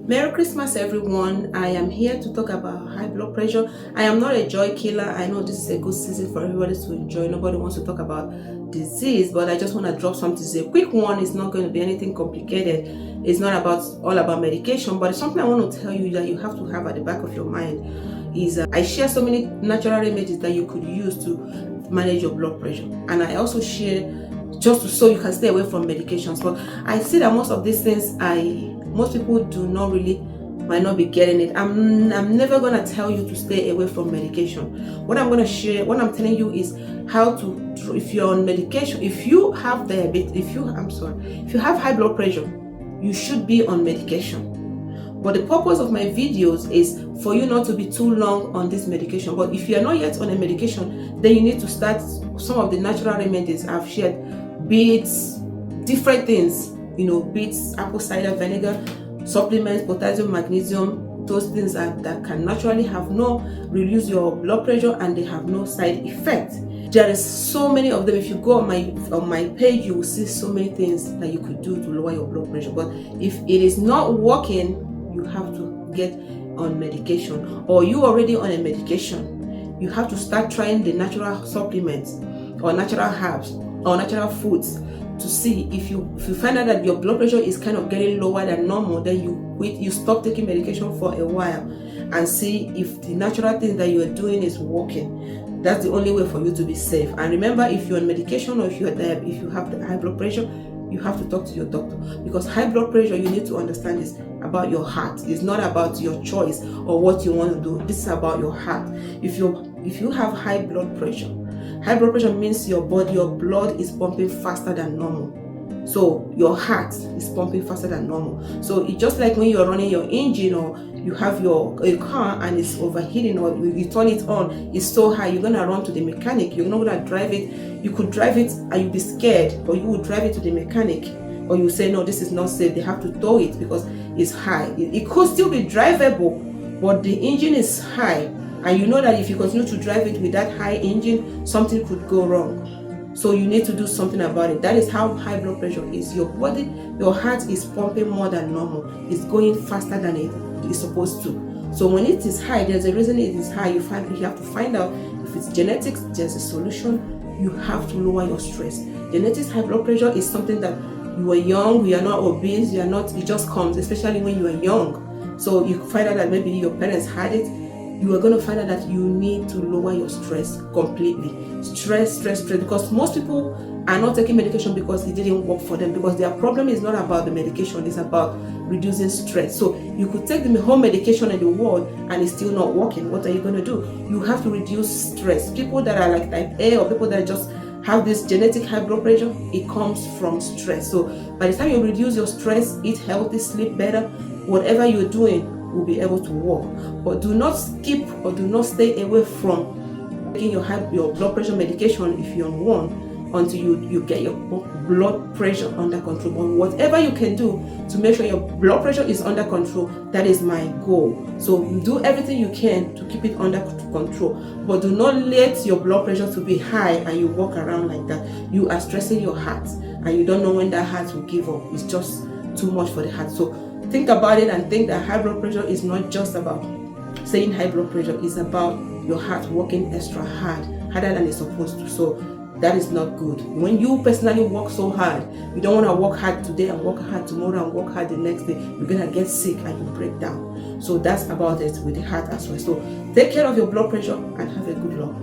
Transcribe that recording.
Merry Christmas, everyone. I am here to talk about high blood pressure. I am not a joy killer. I know this is a good season for everybody to enjoy. Nobody wants to talk about disease, but I just want to drop something. It's a quick one. It's not going to be anything complicated. It's not all about medication, but it's something I want to tell you that you have to have at the back of your mind. I share so many natural remedies that you could use to manage your blood pressure, and I also share just so you can stay away from medications. But I see that most of these things most people might not be getting it. I'm never gonna tell you to stay away from medication. What I'm telling you is how to, if you're on medication, if you have diabetes, if you have high blood pressure, you should be on medication. But the purpose of my videos is for you not to be too long on this medication. But if you are not yet on a medication, then you need to start some of the natural remedies I've shared, be it different things, be it apple cider vinegar, supplements, potassium, magnesium. Those things that can naturally reduce your blood pressure, and they have no side effect. There is so many of them. If you go on my page, you will see so many things that you could do to lower your blood pressure. But if it is not working, you have to get on medication, or you already on a medication. You have to start trying the natural supplements or natural herbs or natural foods to see if you find out that your blood pressure is kind of getting lower than normal. Then you stop taking medication for a while and see if the natural thing that you are doing is working. That's the only way for you to be safe. And remember, if you're on medication or if you have the high blood pressure, you have to talk to your doctor, because high blood pressure, you need to understand, is about your heart. It's not about your choice or what you want to do. This is about your heart. If you have high blood pressure means your blood is pumping faster than normal. So your heart is pumping faster than normal. So it's just like when you're running your engine, or you have a car and it's overheating, or you turn it on, it's so high, you're gonna run to the mechanic. You're not gonna drive it. You could drive it and you'll be scared, or you would drive it to the mechanic, or you say, no, this is not safe. They have to tow it because it's high. It could still be drivable, but the engine is high, and you know that if you continue to drive it with that high engine, something could go wrong. So you need to do something about it. That is how high blood pressure is. Your heart is pumping more than normal. It's going faster than it is supposed to. So when it is high, there's a reason it is high. You have to find out if it's genetics. There's a solution. You have to lower your stress. Genetics high blood pressure is something that you are young, you are not obese, it just comes, especially when you are young. So you find out that maybe your parents had it. You are going to find out that you need to lower your stress completely. Stress, because most people are not taking medication because it didn't work for them, because their problem is not about the medication, it's about reducing stress. So you could take the whole medication in the world and it's still not working. What are you going to do? You have to reduce stress. People that are like type A, or people that just have this genetic high blood pressure, it comes from stress. So by the time you reduce your stress, eat healthy, sleep better, whatever you're doing will be able to work. But do not skip or do not stay away from taking your blood pressure medication if you're on one, until you get your blood pressure under control. But whatever you can do to make sure your blood pressure is under control, that is my goal. So do everything you can to keep it under control, but do not let your blood pressure to be high and you walk around like that. You are stressing your heart, and you don't know when that heart will give up. It's just too much for the heart. So think about it and think that high blood pressure is not just about saying high blood pressure. It's about your heart working extra harder than it's supposed to. So that is not good. When you personally work so hard, you don't want to work hard today and work hard tomorrow and work hard the next day. You're going to get sick and you break down. So that's about it with the heart as well. So take care of your blood pressure and have a good luck.